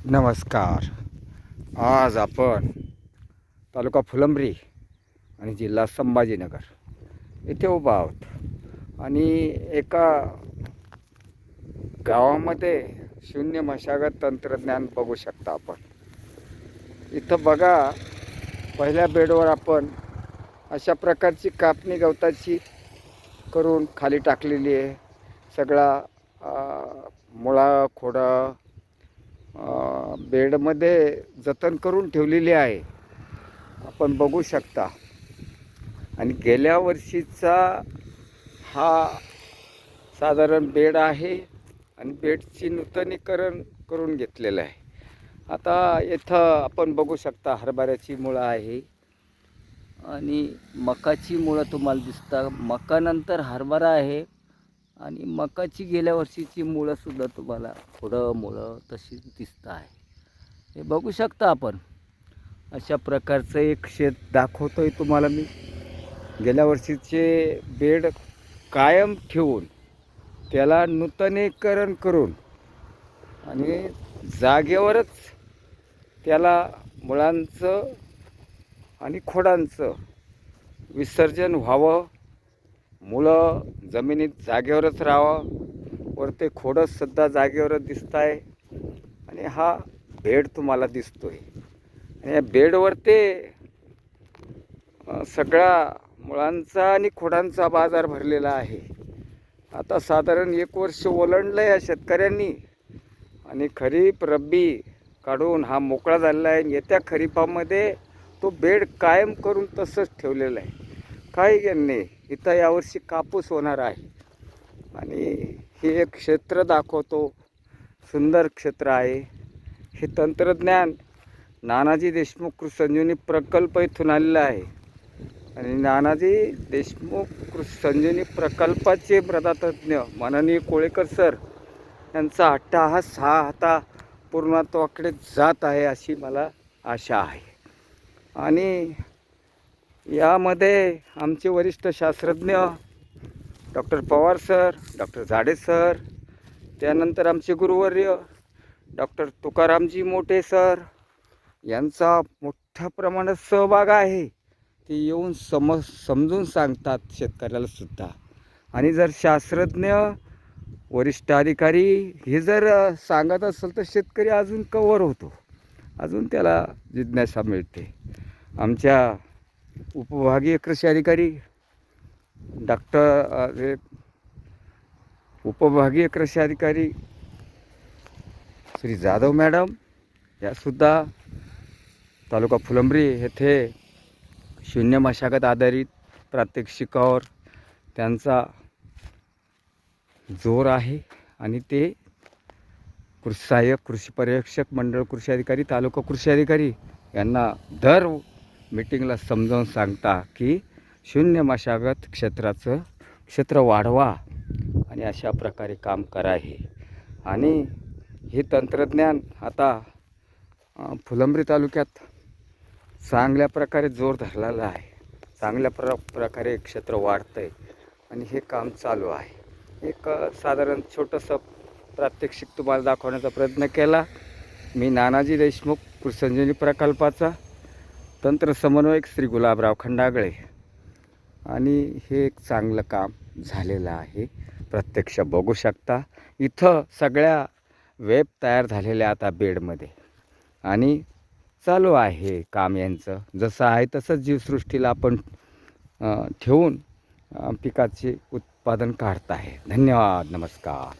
नमस्कार. आज आपण तालुका फुलंब्री आणि जिल्हा संभाजीनगर इथे उभा आहोत आणि एका गावामध्ये शून्य मशागत तंत्रज्ञान बघू शकता आपण. इथं बघा, पहिल्या बेडवर आपण अशा प्रकारची कापणी गवताची करून खाली टाकलेली आहे. सगळा मुळा खोडा बेडमध्ये जतन करून ठेवलेली आहे, आपण बघू शकता. आणि गेल्या वर्षीचा हा साधारण बेड आहे आणि बेडची नूतनीकरण करून घेतलेलं आहे. आता इथं आपण बघू शकता हरभऱ्याची मुळं आहे आणि मकाची मुळं तुम्हाला दिसतात. मकानंतर हरभरा आहे आणि मकाची गेल्या वर्षीची मुळंसुद्धा तुम्हाला थोडं मुळं तशी दिसत आहे. हे बघू शकता आपण. अशा प्रकारचं एक शेत दाखवतोय तुम्हाला मी. गेल्या वर्षीचे बेड कायम ठेवून त्याला नूतनीकरण करून आणि जागेवरच त्याला मुळांचं आणि खोडांचं विसर्जन व्हावं. मुळं जमिनीत जागेवरच राहावं, वरते खोडंसुद्धा जागेवरच दिसत आहे. आणि हा बेड तुम्हाला दिसतोय आणि या बेडवर ते सगळा मुळांचा आणि खोडांचा बाजार भरलेला आहे. आता साधारण 1 वर्ष ओलांडलं आहे या शेतकऱ्यांनी आणि खरीप रब्बी काढून हा मोकळा झालेला आहे. येत्या खरीपामध्ये तो बेड कायम करून तसंच ठेवलेलं आहे. काही घेणे इथं यावर्षी कापूस होणार आहे आणि हे एक क्षेत्र दाखवतो. सुंदर क्षेत्र आहे. हे तंत्रज्ञान नानाजी देशमुख कृषी संजीवनी प्रकल्प इथून आलेला आहे आणि नानाजी देशमुख कृषी संजीवनी प्रकल्पाचे प्रदातज्ञ माननीय कोळेकर सर यांचा अट्टहास हा आता पूर्णत्वाकडे जात आहे अशी मला आशा आहे. आणि यामध्ये आमचे वरिष्ठ शास्त्रज्ञ डॉक्टर पवार सर, डॉक्टर झाडे सर, त्यानंतर आमचे गुरुवर्य डॉक्टर तुकारामजी मोठे सर यांचा मोठ्या प्रमाणात सहभाग आहे. ते येऊन समजून सांगतात शेतकऱ्याला सुद्धा. आणि जर शास्त्रज्ञ वरिष्ठ अधिकारी हे जर सांगत असेल तर शेतकरी अजून कव्हर होतो, अजून त्याला जिज्ञासा मिळते. आमच्या उपविभागीय कृषी अधिकारी उपविभागीय कृषी अधिकारी श्री जाधव मॅडम यासुद्धा तालुका फुलंब्री येथे शून्य मशागत आधारित प्रात्यक्षिकावर त्यांचा जोर आहे. आणि ते कृषी सहाय्यक, कृषी पर्यवेक्षक, मंडळ कृषी अधिकारी, तालुका कृषी अधिकारी यांना दर मीटिंगला समजावून सांगता की शून्य मशागत क्षेत्र वाढवा आणि अशा प्रकारे काम करा हे. आणि हे तंत्रज्ञान आता फुलंब्री तालुक्यात चांगल्या प्रकारे जोर धरलेला आहे. चांगल्या प्रकारे क्षेत्र वाढतं आहे आणि हे काम चालू आहे. एक साधारण छोटंसं प्रात्यक्षिक तुम्हाला दाखवण्याचा प्रयत्न केला. मी नानाजी देशमुख कृषी संजीवनी प्रकल्पाचा तंत्र समन्वयक श्री गुलाबराव खंडागळे. आणि हे एक चांगलं काम झालेलं आहे. प्रत्यक्ष बघू शकता. इथं सगळ्या वेब तयार झालेल्या आता बेडमध्ये आणि चालू आहे काम यांचं. जसं आहे तसंच जीवसृष्टीला आपण ठेवून पिकाचे उत्पादन काढत आहे. धन्यवाद. नमस्कार.